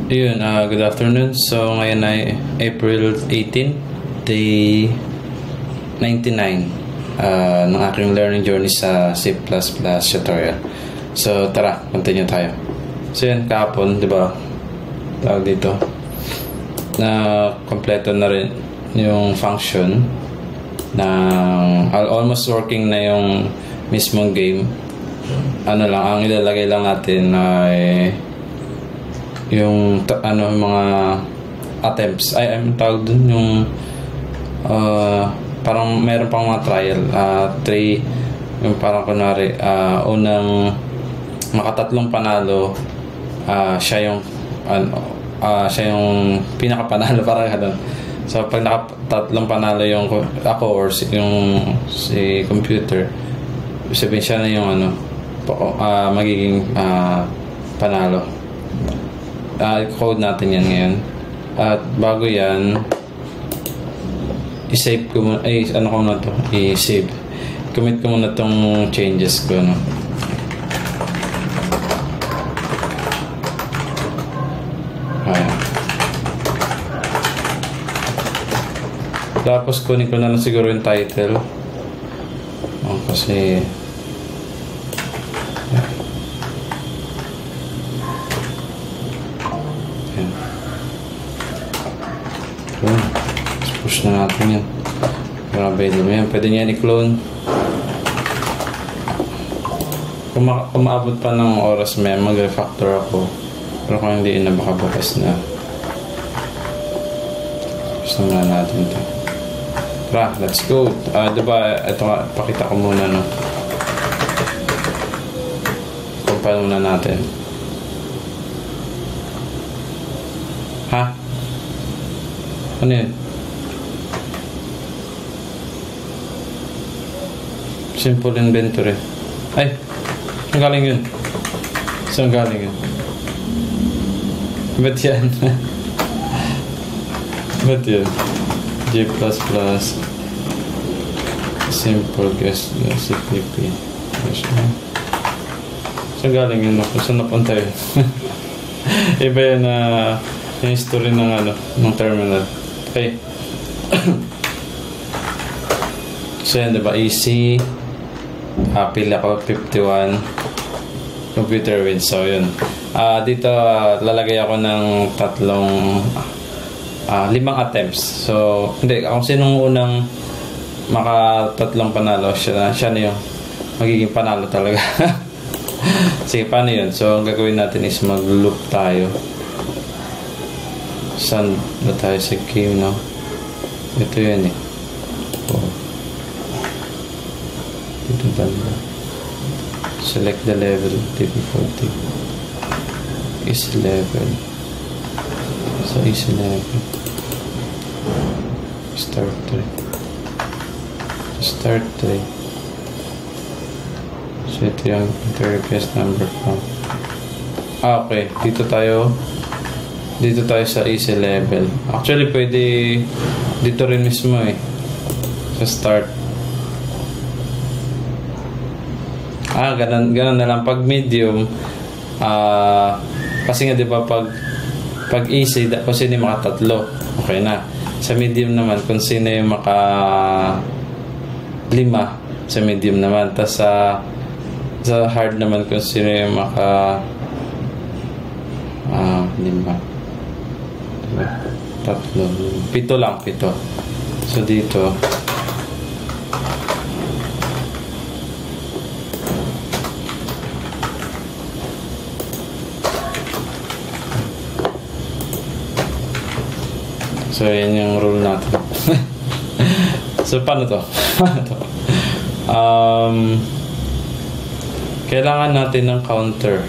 Yun, good afternoon. So, ngayon ay April 18, day 99 ng aking learning journey sa C++ tutorial. So, tara, continue tayo. So, yun, kahapon, di ba, tawag dito, na kompleto na rin yung function ng almost working na yung mismong game. Ano lang, ang ilalagay lang natin ay yung mga attempts ay tawag dun yung parang meron pang mga trial 3 yung parang kunwari unang makatatlong panalo siya yung pinakapanalo parang gano'n. So pag nakatatlong panalo yung ako or si computer, sabihin siya na yung magiging panalo. Code natin yan ngayon. At bago yan, i-save ko muna, i-save. Commit ko muna tong changes ko, no? Ayan. Tapos kunin ko na lang siguro yung title. Kasi push na natin yan. Grabe naman yan. Pwede niyan i-clone. Kung maabot pa ng oras mag-refactor ako. Pero kung hindi na baka bukas na. Gusto na natin ito. Tara, let's go. Diba, ito nga, pakita ko muna, no? Compile muna natin. Ha? Ano yun? Simple inventory. Ay! Saan galing yun? Saan galing yun? Ba't yan? Ba't yun? G++. Simple guess. CPP. Saan galing yun? Saan napunta yun? Iba yan yung history ng terminal. Okay. So yan, diba? Easy. Pila ko 51. Computer wins. So yun. Dito lalagay ako ng 5 attempts. So hindi, kung sinong unang tatlong panalo, siya na yung magiging panalo talaga. Sige, paano yun? So ang gagawin natin is mag-loop tayo. Saan na tayo sa game, no? Ito yun eh. Dito banda. Select the level difficulty. Easy level. So easy level. Start 3. Start 3. So ito yung request number ko. Okay. Dito tayo sa easy level. Actually pwede dito rin mismo eh. Sa start. Ganun na lang. Pag medium, kasi nga diba pag easy, kung sino yung makatatlo, okay na. Sa medium naman, kung sino yung maka-5, sa medium naman. Tapos sa hard naman, kung sino yung maka-5. Tatlo. 7 lang, 7. So dito, so yan yung rule natin. So paano to? Kailangan natin ng counter.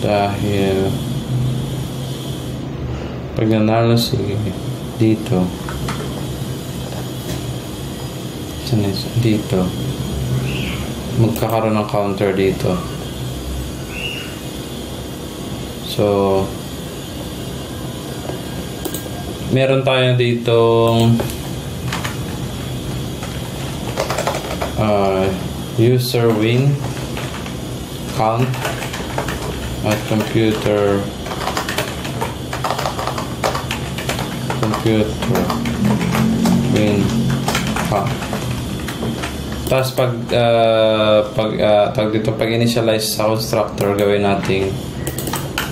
Dahil pag nanalo dito magkakaroon ng counter dito. So meron tayo ditong user win count at computer win count. Tapos pag initialize sa constructor, gawin natin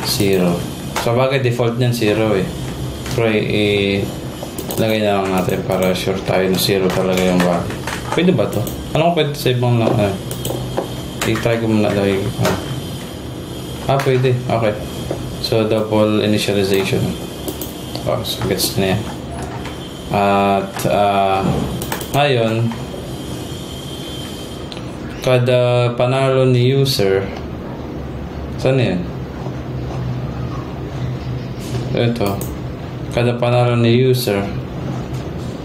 0. So bagay default niyan 0 eh. Pero lagay na lang natin para sure tayo na 0 talaga yung value. Pwede ba to? Ano kung pwede sa ibang i-try ko muna lagay. Pwede. Okay. So double initialization. So gets na yan. At ngayon, kada panalo ni user, saan yan? Ito, kada panalo ni user,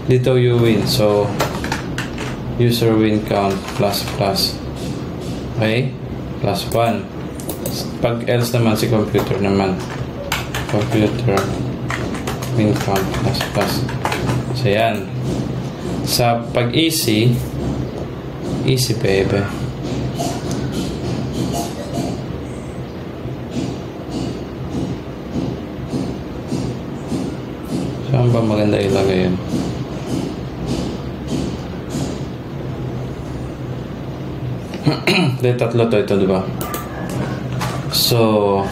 dito you win. So user win count plus. Okay? Plus 1. Pag else naman, si computer naman, computer win count plus. So yan. Sa pag easy baby. Saan ba maganda ilagay yun? Dahil tatlo to ito, diba? So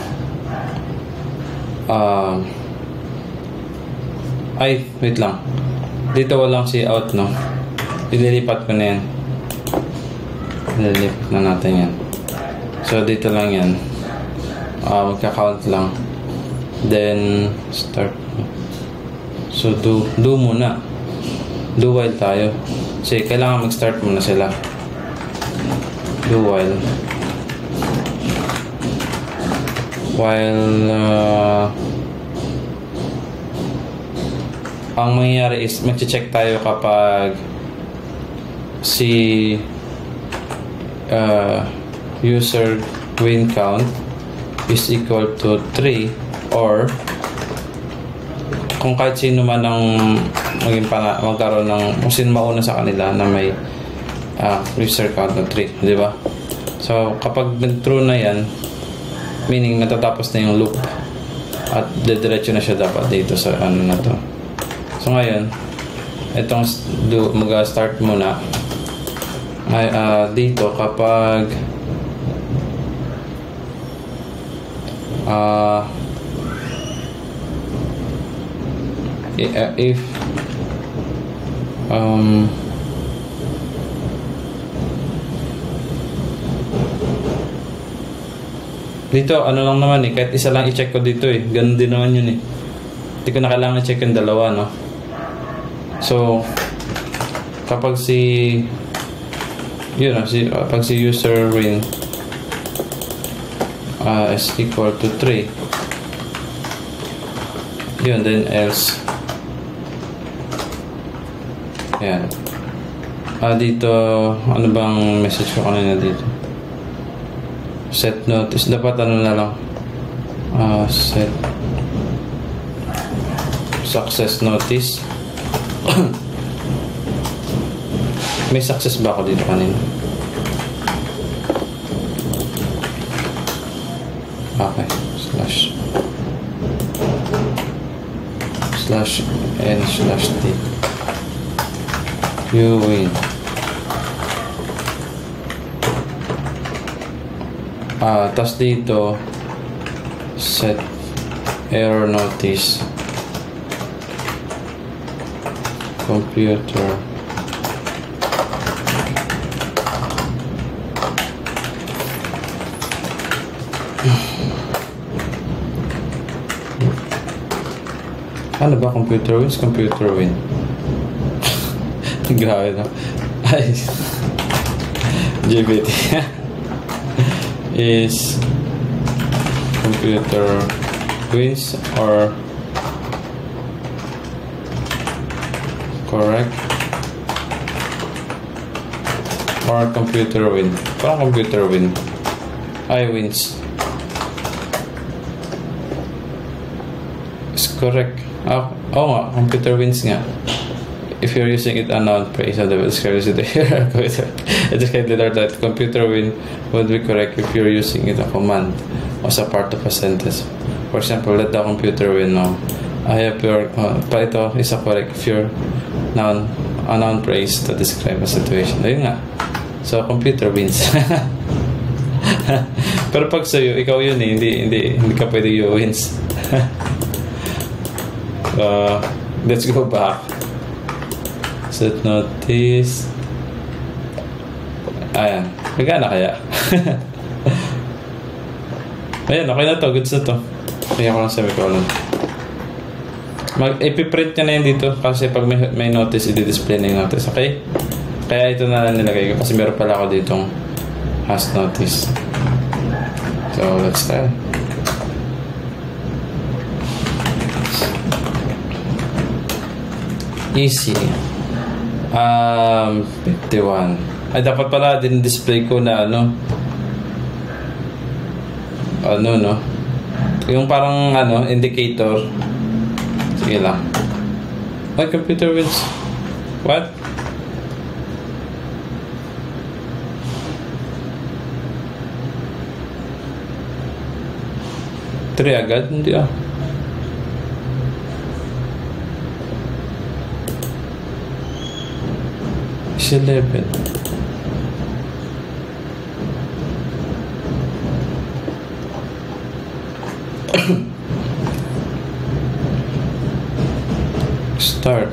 wait lang. Dito walang si out, no? Ililipat ko na yan. Ililipat na natin yan. So dito lang yan. Magka-count lang. Then start. So do muna. Do while tayo. Kasi kailangan mag-start muna sila. Do while. Ang mangyayari is mag-check tayo kapag si user win count is equal to 3 or kung kahit sino man ang magkaroon ng kung sino mauna sa kanila na may user count na 3, di ba? So kapag nag-true na yan, meaning natatapos na yung loop at didiretso na siya dapat dito sa ano na to. So ngayon itong mag-start muna dito kapag if dito ano lang naman eh, kahit isa lang i-check ko dito eh, ganun din naman yun eh, hindi ko na kailangan i-check yung dalawa, no? So kapag pag si user win is equal to 3, yun, then else yan. Dito ano bang message ko kanina dito? Set notice, dapat ano na lang, set success notice. May success ba ako dito kanina? Okay, /n/t you win. Tas dito set error notice computer ano ba computer win grabe na ay GBT is computer wins or correct or computer win. Parang computer win. I wins is correct. Oo nga, computer wins nga. if you're using it unknown phrase of the describe it here, it is kindly learn that computer would be correct if you're using it a command as a part of a sentence. For example, let the computer win now. I have your pa ito is a correct if you're a noun phrase to describe a situation. Ayun nga. So computer wins. Pero pag sa'yo, ikaw yun eh, hindi ka pwede you wins. Let's go back. Set notice. Ayan. Magana kaya? Ayan, okay na to. Goods na to. Kaya ko lang semicolon. Ipiprint nyo na yun dito kasi pag may notice, i-display na yung notice. Okay? Kaya ito na lang nilagay ko kasi meron pala ako ditong has notice. So, let's try. Easy. 51. Ay, dapat pala din-display ko na no? Yung parang indicator. Sige lang. My computer wins. What? Three agad? Hindi ah. It's 11. Start.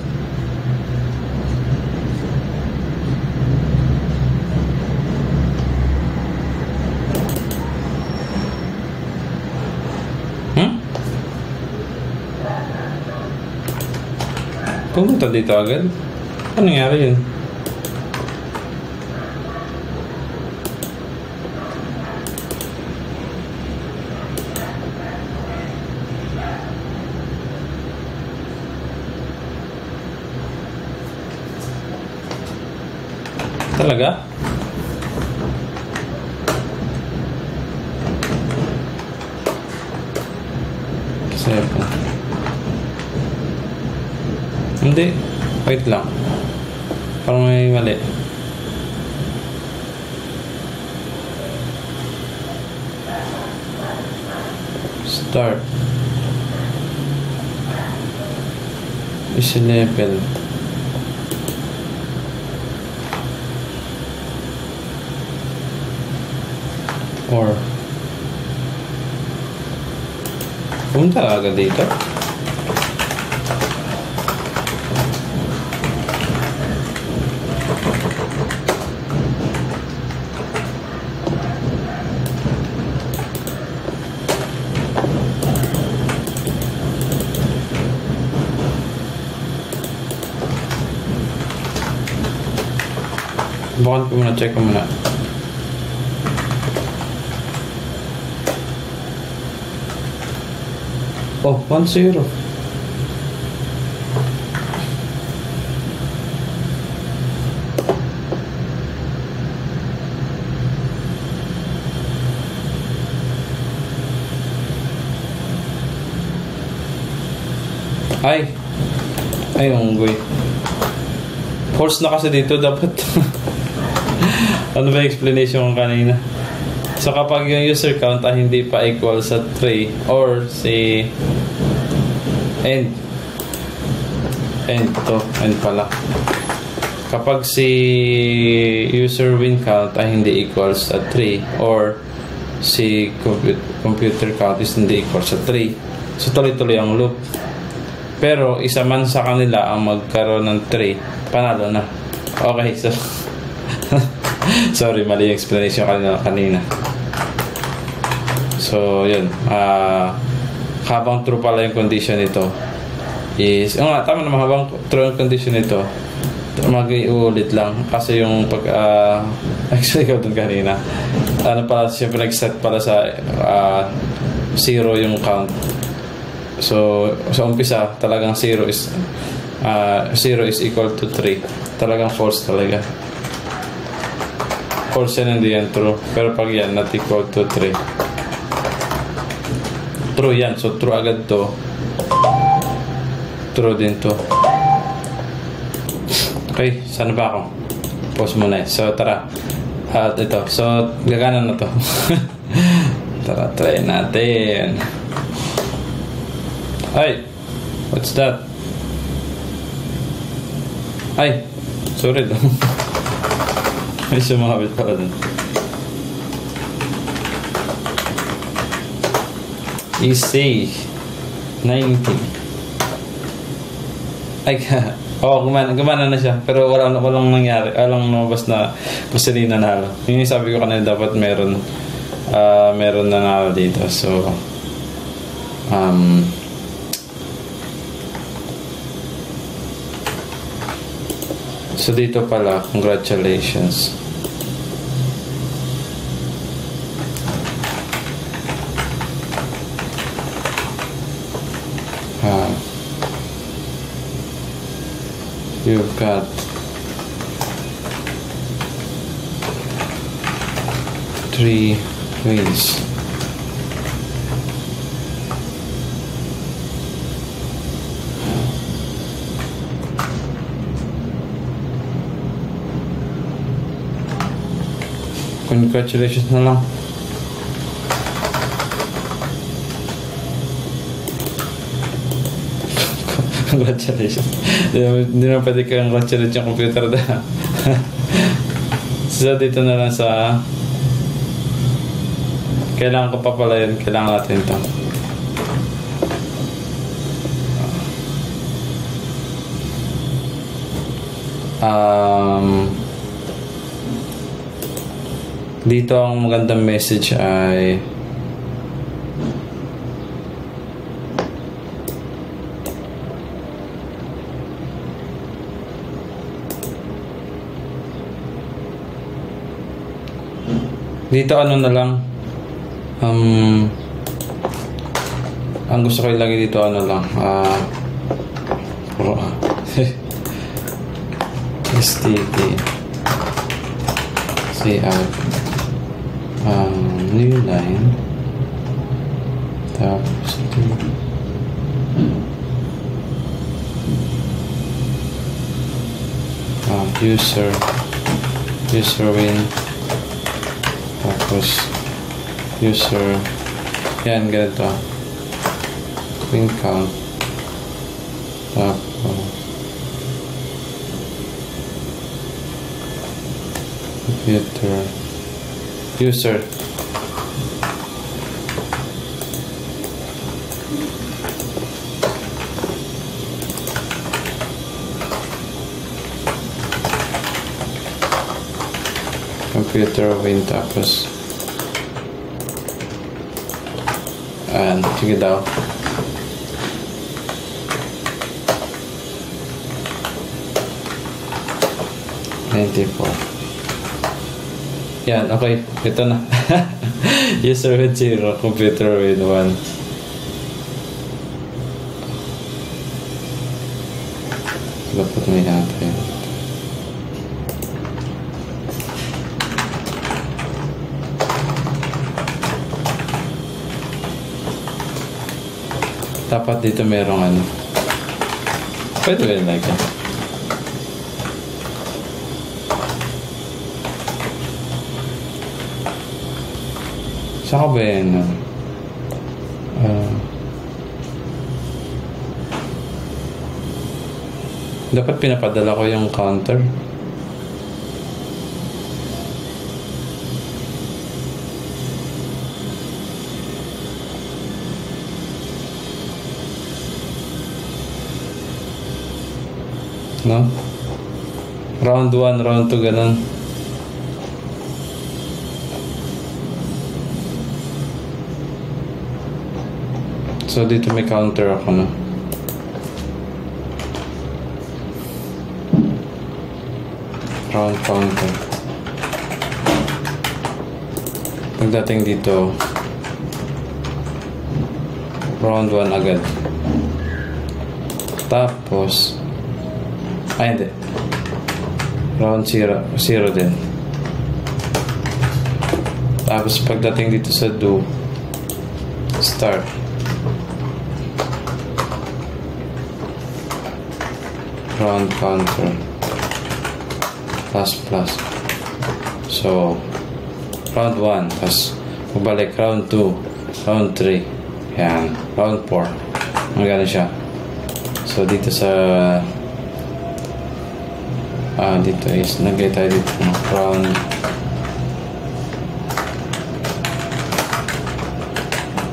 Pumunta dito agad? Ano nangyari yun? Talaga? Seven. Hindi. Wait lang. Parang may mali. Start. Is 11. Or pumunta agad dito. Bukan ko muna, check ko muna. Oh, 1-0. Ay, unggoy. Force na kasi dito dapat. Ano ba yung explanation ko kanina? So kapag yung user count ay hindi pa equal sa 3 or si end pala. Kapag si user win count ay hindi equal sa 3 or si computer count is hindi equal sa 3. So tuloy-tuloy ang loop. Pero isa man sa kanila ang magkaroon ng 3, panalo na. Okay, so sorry, mali yung explanation kanina. So, yun. Habang true pala yung condition nito is, tama naman, habang true yung condition nito, mag-iulit lang. Kasi yung actually, ikaw dun kanina. Siyempre nag-set pala sa 0 yung count. So, sa umpisa, talagang 0 is equal to 3. Talagang false talaga. False yan, hindi yan true. Pero pag yan, not equal to 3. True yan. So, true agad to. True din to. Okay, saan ba ako? Pause muna eh. So, tara. At ito. So, gagana na to. Tara, try natin. Ay! What's that? Ay! Sorry lang. May sumabit pala dun. Easy. 90. Ay, gumana na siya. Pero walang nangyari. Walang lumabas na gasolina na halo. Yung sabi ko kanina, dapat meron nanalo dito. So, so dito pala, congratulations. You've got three wins. Congratulations na lang. Congratulations. Hindi naman pwede congratulate yung computer na. So, dito na lang sa... Kailangan ko pa pala yun. Kailangan natin ito. Dito ang magandang message ay... Dito ano na lang, ang gusto ko ilagay dito ano lang, STT CR new line, tapos user win, tapos user yan ganito win count, tapos computer user win, tapos sige daw yan, okay, ito na. User with 0, computer with 1. Dapat may natin. Dapat dito merong ano. Pwede ba yun like that? Saka ba yun? Dapat pinapadala ko yung counter. No? Round 1, round 2, ganun. So, dito may counter ako, no? Round counter. Pagdating dito, round 1 agad. Tapos, hindi. Round 0 din. Tapos, pagdating dito sa do, start. Round counter. plus plus. So, round 1, tapos magbalik round 2, round 3, yan, round 4. Magano siya. So, dito sa dito is nagay tayo dito ng round.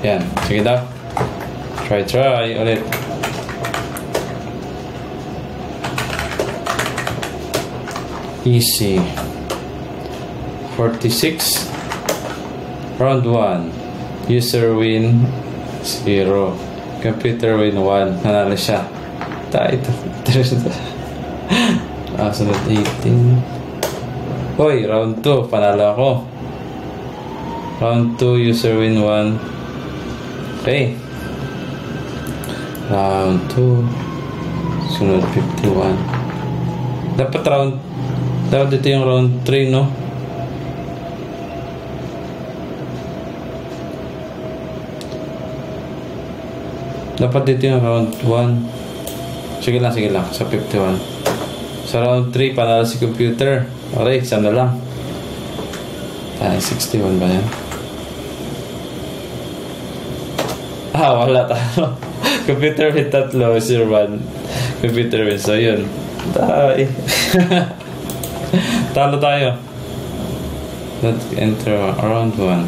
Yan, sige daw. Try ulit. Easy. 46. Round 1. User win 0. Computer win 1. Nanalo siya. Ito. Sunod 18. Hoy, round 2. Panalo ako. Round 2. User win 1. Okay. Round 2. Sunod 51. Dapat dito yung round 3, no? Dapat dito yung round 1. Sige lang. Sa 51. Sa round 3, panalo si computer. Okay, isa na lang. 61 ba yan? Wala talo. Computer with 3, 0-1. Computer with, so yun. Talo tayo. Let's enter round 1.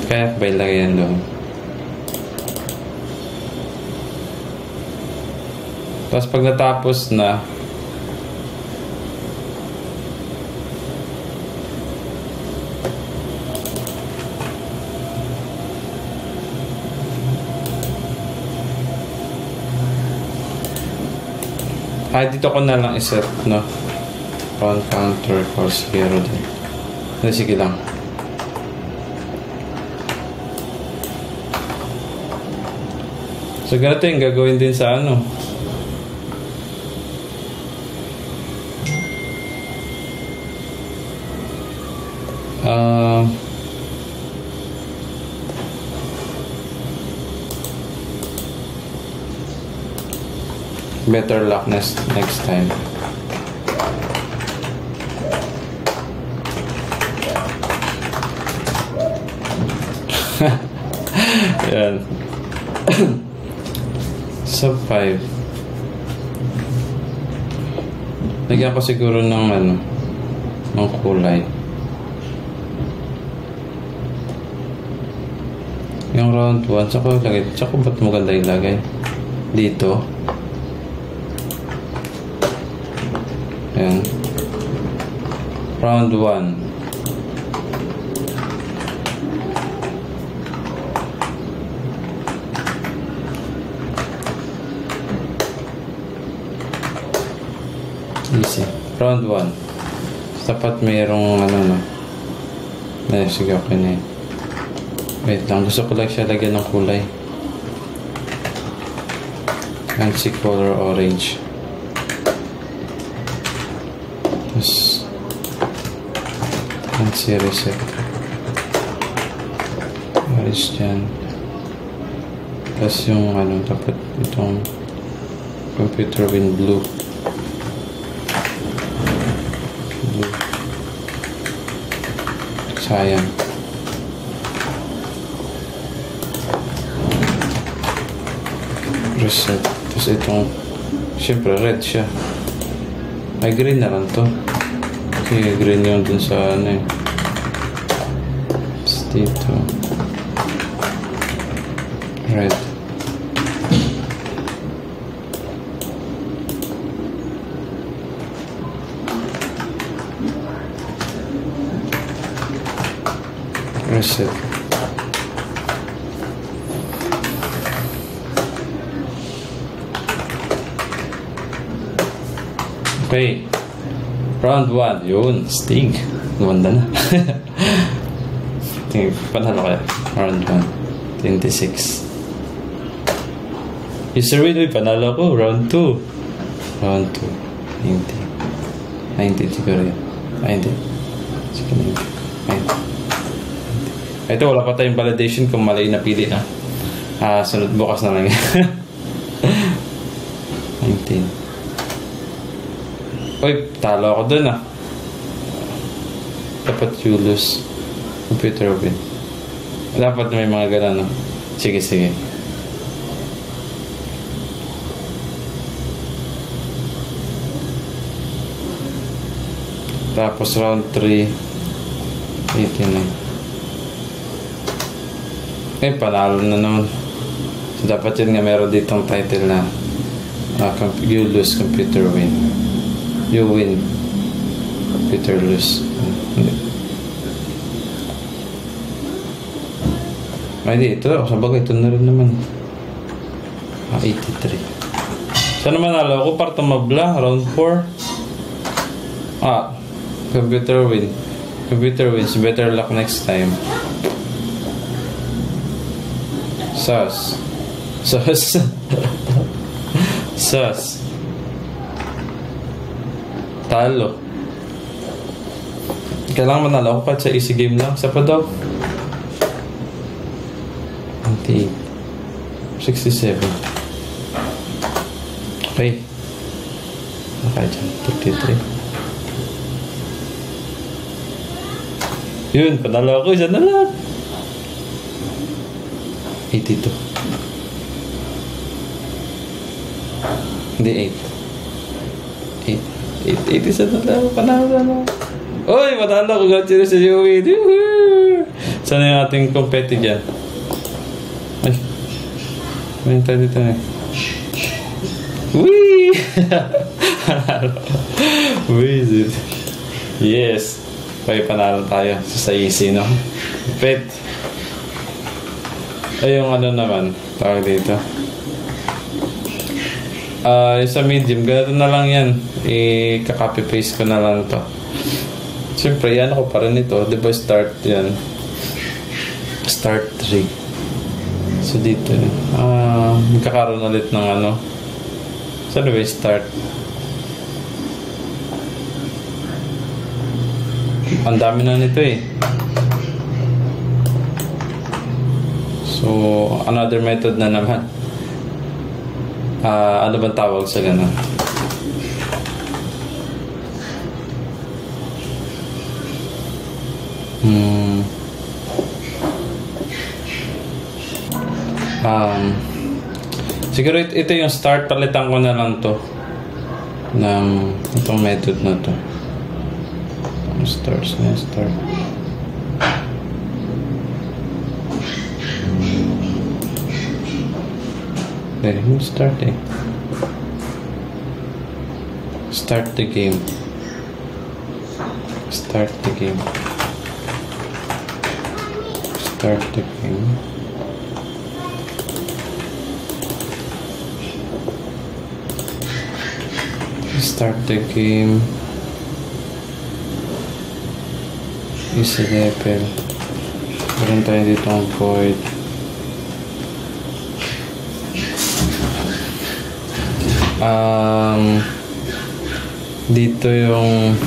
Kaya ba ilagay yan doon? Tapos pag natapos na, dito ko na lang iset, no? Round counter equals 0 din. Sige lang. So, ganito yung gagawin din sa ano. Better luck next time. Yan. Sub 5. Lagyan ko siguro ng ng kulay. Yung round 1, tsaka ba't maganda ilagay? Dito. Ayan. Round 1. Easy. Round 1. Dapat mayroong no. Sige, okay na yun. Wait lang. Gusto ko lang siya lagyan ng kulay. Fancy color orange. Tapos fancy reset. Alis dyan. Tapos yung dapat itong computer win blue. Sayang. Reset. Tapos itong syempre red siya. Ay green na lang to. Okay, green yun dun sa tapos dito red. Reset. Okay. Round 1. Yun. Stig. Gumanda na. Panalo kaya. Round 1. 26. User win. Panalo ko. Round 2. Round 2. 90. 90 siguro yun. 90. Sige, 90. Ito, wala pa tayong validation kung mali na pili na. Sunod bukas na lang yan. 19. Uy, talo ako dun ah. Dapat Julius. Computer win. Dapat may mga ganun, no? Sige, sige. Tapos round 3. 89. Panalo na naman. So, dapat yun nga meron ditong title na you lose, computer win. You win, computer lose. Ay, ito. Sabagay, ito na rin naman. 83. Saan naman nalo ako? Parto mabla. Round 4. Computer win. Computer wins. Better luck next time. Sus. Sus. Sus. Talo. Kailangan manalo ako kahit sa easy game lang. Sa pa daw? 67. Okay. Okay dyan. 33. Yun, panalo ako. Isa na lang. 82. Hindi, 8. 8 isa na lang. Panalo na. Uy, panalo. Congratulations sa Yui. Saan yung ating competi dyan? Ay. May tayo dito na. Wee! Wee! Yes. Okay, panalo tayo sa easy, no? Pet. Ay, yung ano naman. Tawag dito. Yung sa medium, ganito na lang yan. I-copy-paste ko na lang to. Siyempre, yan ako pa rin ito. Diba start yan? Start 3. So dito magkakaroon ulit ng ano. Saan ba start? Ang dami na nito eh. So another method na naman. Ano bang tawag sa ganun? Siguro ito yung start. Palitan ko na lang to ng itong method na to. Start. Okay, start eh. Start the game. Start the game. Start the game. Start the game. Easy level. Meron tayo dito ang void. Dito yung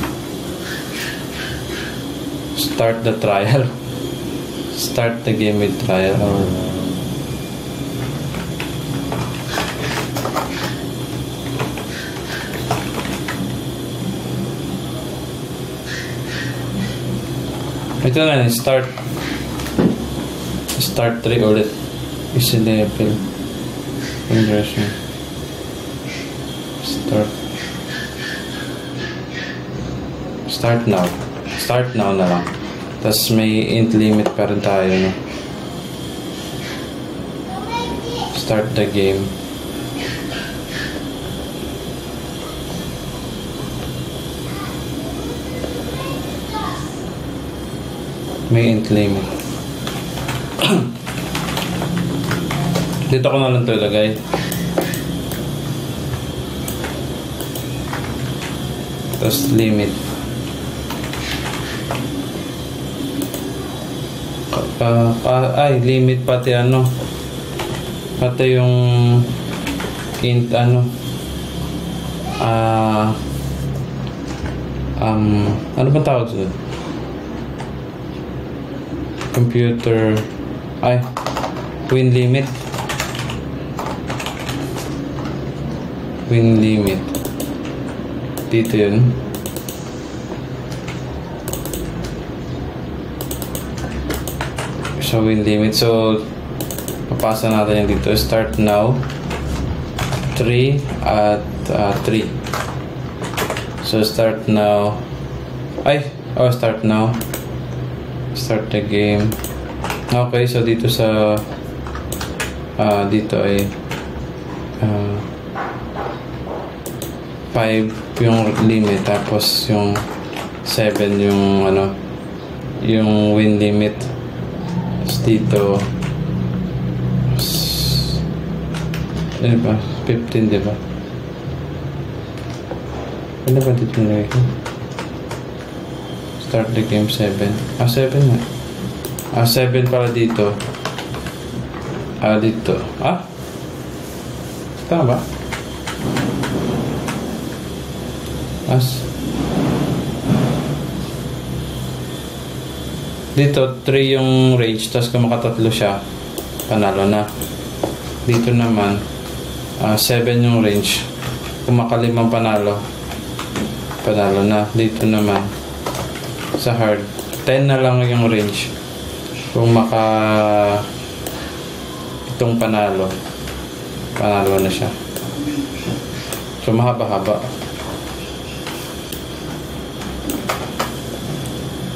start the trial. Start the game with trial. Ito na, start 3 ulit. Easy level. Conversion. Start now. Start now na lang. Tapos may int limit pa rin tayo, no? Start the game. May int limit. Dito ko na lang ito ilagay. Tapos limit. Limit pati ano. Pati yung int ano. Ano ba tawag doon? Computer. Win limit. Win limit. Dito yun. So, win limit. So, papasa natin yung dito. Start now. 3 at 3. So, start now. Start now. Start the game. Okay, so dito sa dito ay 5 yung limit, tapos yung 7 yung yung win limit. Dito ano ba? 15, diba? Ano ba dito nilagay ko? Start the game 7. 7 nga. 7 para dito. Dito. Tama ba? Dito, 3 yung range, tapos kung makatatlo siya, panalo na. Dito naman, 7 yung range. Kung makalimang panalo na. Dito naman, sa hard, 10 na lang yung range. Kung itong panalo na siya. So, mahaba-haba.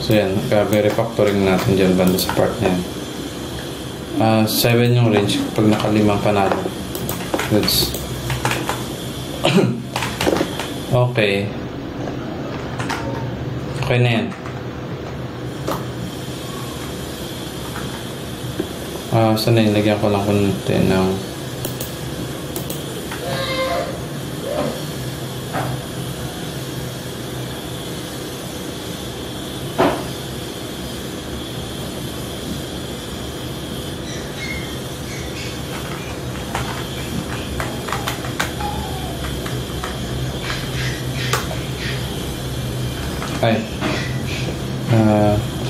So yan, refactoring natin dyan banda sa part na yan. 7 yung range pag nakalimang panalo. Goods. Okay. Okay na yan. Sana yung lagyan ko lang kunti ng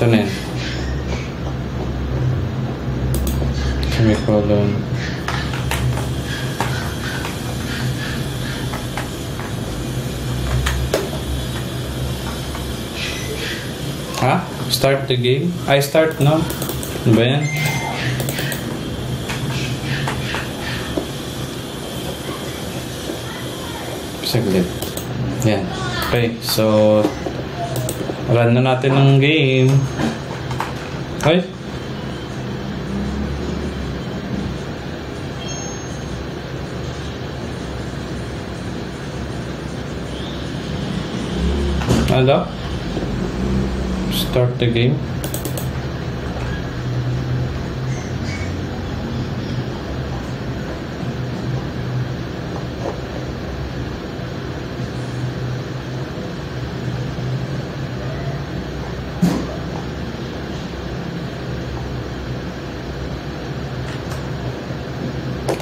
ito na yan. Semicolon. Start the game? Start now? Ano ba yan? Saglit. Yan. Okay, so run na natin ng game. Hello? Start the game.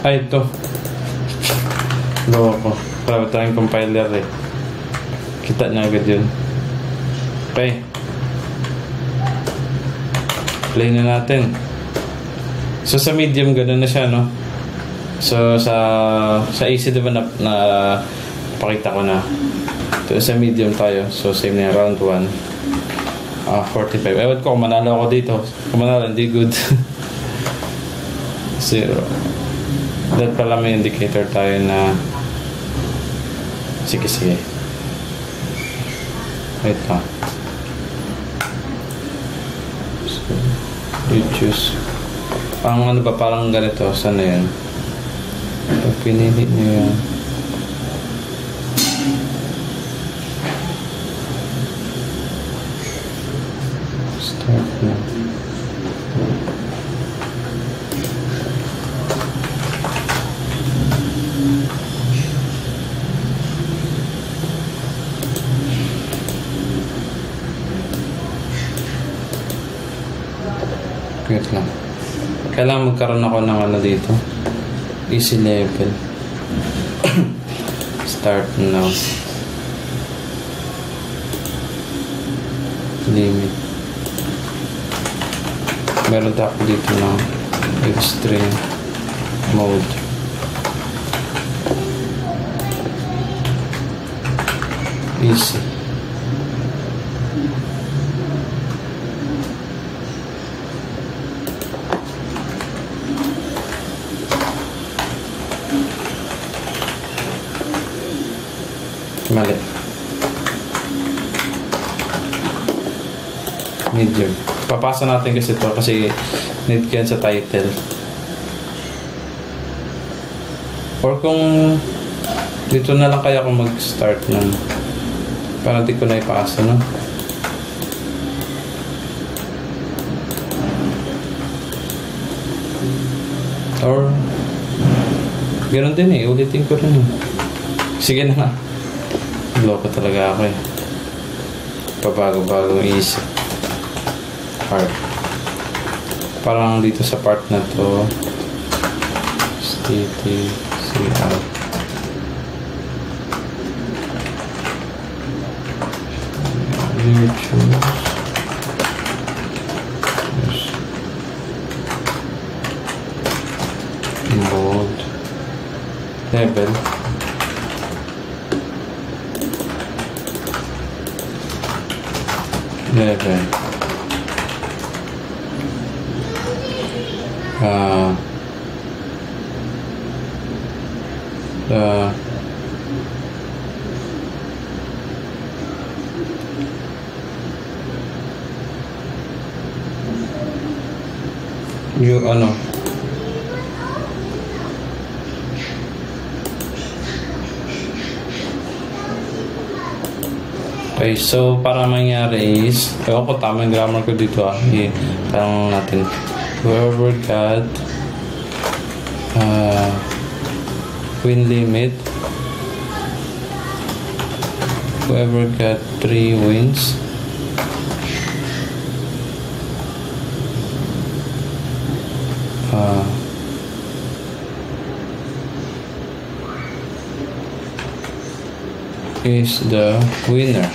Ito. Gawa ko. Para tayong compiler eh. Kita na agad yun. Okay. Play na natin. So sa medium ganoon na siya, no? So sa easy diba na pakita ko na. So sa medium tayo. So same na round 1. 45. Ewan ko kung manalo ako dito. Kung manalo, hindi good. 0. That pala may indicator tayo na sige. Wait lang. So, you choose. Parang parang ganito. Saan na yan? Pag pinili nyo yan. Start na. Wait lang. Kailangan magkaroon ako ng dito. Easy level. Start now. Limit. Meron ako dito ng extreme mode. Easy. Mali. Medium. Papasa natin kasi ito kasi need ko yan sa title. Or kung dito na lang kaya ako mag-start ng para di ko na ipasa, no? Or ganoon din eh, ulitin ko rin eh. Sige na nga. Loko talaga ako eh. Pabago-bagong isip. Hard. Parang dito sa part na to CR YouTube bold level yung ano okay, so para mangyari is ewan ko tama yung grammar ko dito tanong natin whoever got win limit, whoever got 3 wins is the winner.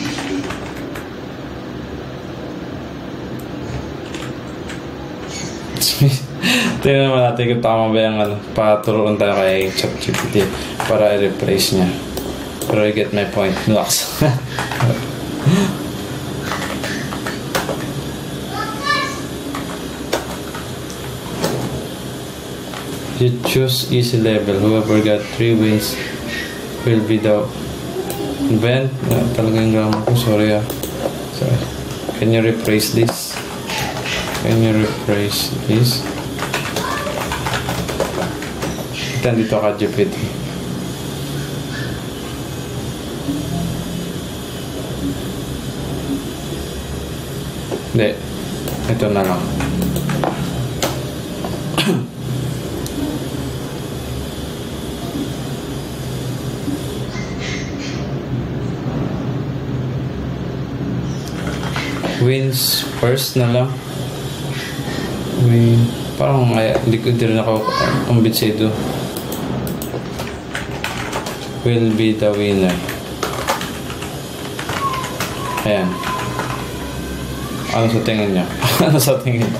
Tingnan naman natin kung tama ba yung paturuan tayo kay ChatGPT para i-replace niya. Pero I get my point. Relax. You choose easy level. Whoever got 3 wins will be the event. Talaga yung grammar ko. Sorry. Can you rephrase this? Can you rephrase this? Dito ka GPT. Hindi. Ito na lang. Wins first na lang. Parang hindi rin ako ambitsedo. Will be the winner. Ayan. Ano sa tingin niya? Ano sa tingin?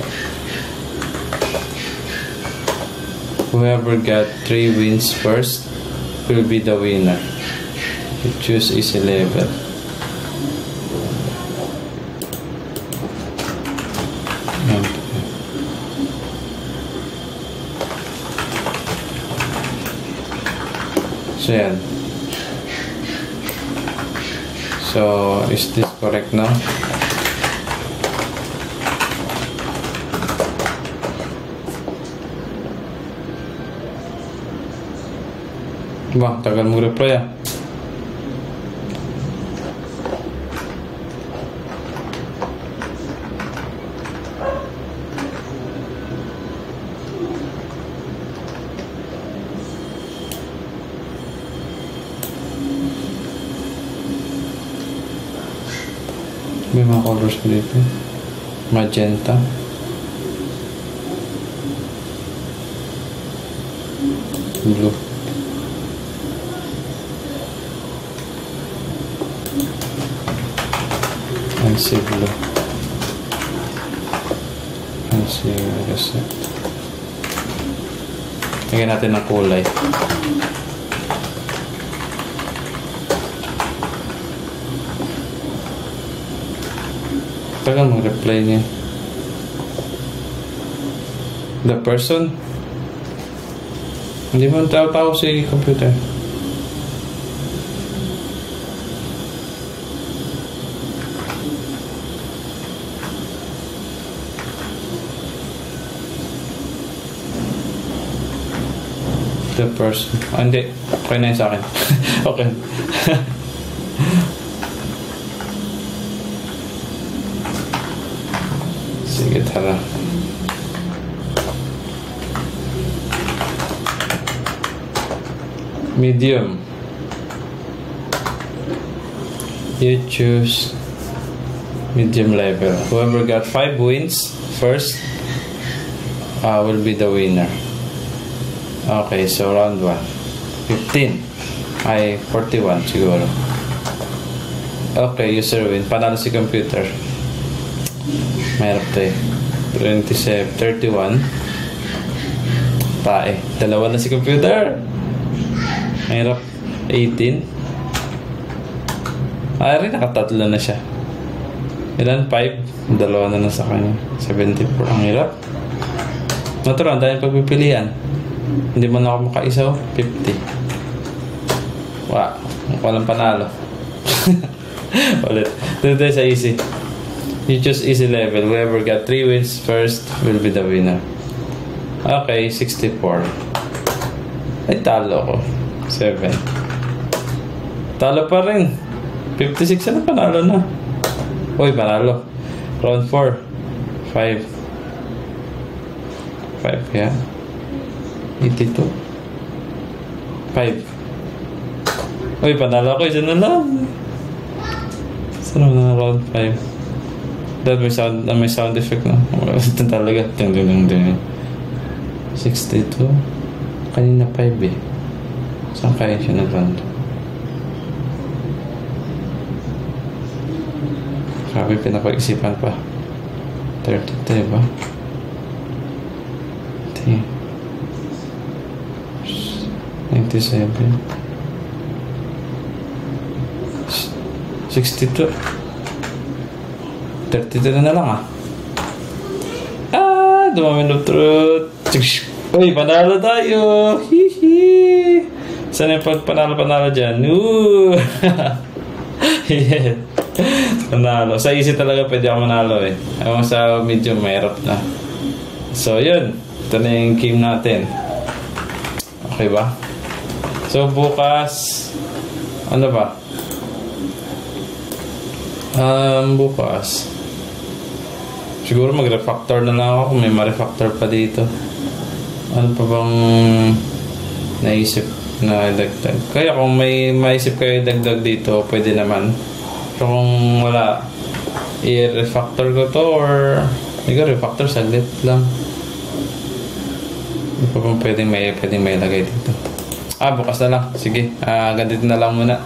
Whoever got 3 wins first will be the winner. You choose easy level. So yan. So, is this correct now? Ba, tagal mo reply ah. May mga colors ko dito. Magenta. Blue. Fancy blue. Fancy reset. Lagyan natin ng kulay. Tagal mag-reply niya. The person? Hindi mo tao si computer. The person. Hindi. Okay na yun sa akin. Okay. Sige, tara. Medium. You choose medium level. Whoever got 5 wins first will be the winner. Okay, so round 1. 15. Ay, 41 siguro. Okay, user win. Panalo si computer. Mayroon to eh. 27, 31. Tae. Dalawa na si computer. Mayroon. 18. Ay, rin nakatatlo na siya. Ilan? 5. Dalawa na sa kanya. 74. Ang hirap. Natural, dahil pagpipilian. Hindi mo na ako makaisaw. 50. Wow. Walang panalo. Ulit. Dito tayo sa easy. You choose easy level. Whoever got 3 wins first will be the winner. Okay, 64. Ay, talo ko. 7. Talo pa rin. 56 na panalo na. Uy, panalo. Round 4. 5. 5 kaya. 82. 5. Uy, panalo ko. Isa na lang. Saan na round 5? Dahil may sound effect na. Ito talaga. Ting. 62. Kanina 5 eh. Saan kaya siya nag-round? Sabi, pinapag-isipan pa. 33 ba? 97. 62. 32 na lang ah. Dumami ng truth. Uy, panalo tayo. Hihi. Saan yung panalo dyan? Yeah. Panalo. Sa easy talaga pwede ako manalo eh. Ewan sa medium mahirap na. So yun. Ito na yung game natin. Okay ba? So bukas ano ba? Bukas siguro mag-refactor na lang ako kung may ma-refactor pa dito. Ano pa bang naisip na dagdag? Kaya kung may maisip kayo dagdag dito, pwede naman. Pero kung wala, i-refactor ko to or siguro refactor saglit lang. Ano pa bang pwedeng may lagay dito? Bukas na lang. Sige, ganito na lang muna.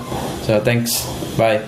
So thanks. Bye.